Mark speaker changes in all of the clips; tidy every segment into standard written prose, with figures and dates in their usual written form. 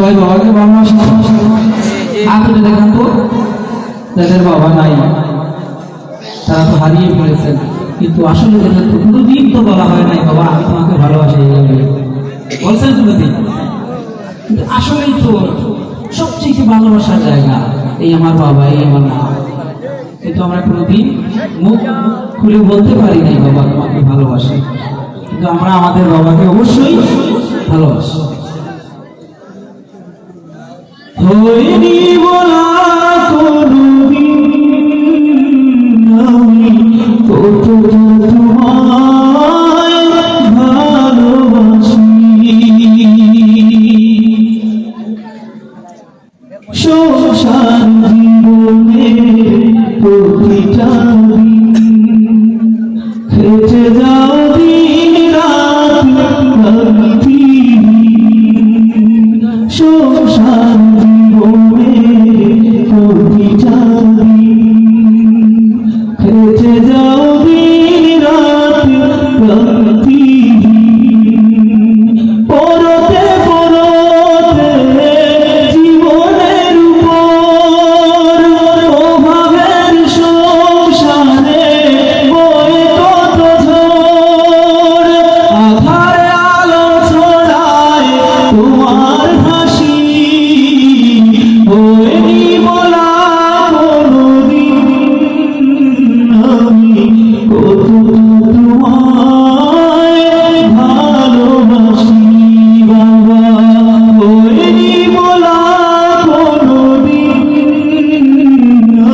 Speaker 1: সবাই বাবাকে ভালোবাসে। আপনি দেখেন তো যাদের বাবা নাই তারা তো হারিয়ে ফেলেছেন, কিন্তু আসলে দেখেন তো কোনোদিন তো বলা হয় নাই বাবা আমি তোমাকে ভালোবাসি, বলছেন কোনোদিন? কিন্তু আসলেই তো সবচেয়ে ভালোবাসার জায়গা এই আমার বাবা, এই আমার মা, কিন্তু আমরা কোনোদিন মুখ খুলে বলতে পারি নাই বাবা তোমাকে ভালোবাসি, কিন্তু আমরা আমাদের বাবাকে অবশ্যই ভালোবাসি। হয়নি বলা কোনদিন আমি কত তোমায় ভালোবাসি, সংসার জীবনে প্রতিটা দিন হেঁটে যাও দিন রাত সংসার জীবনে প্রতিটা দিন হেঁটে যাও দিন রাত পরতে পরতে জীবনের উপর অভাবের সংসারে বয়ে কত ঝড়, আধারে আলো ছড়ায় তোমার হাসি, হয়নি বলা কোনদিন আমি কত তোমায় ভালোবাসি বাবা, হয়নি বলা কোনদিন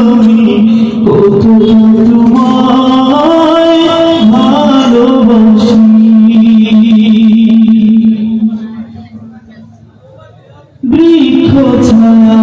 Speaker 1: আমি কত তোমায় ভালোবাসি। বৃক্ষ ছায়া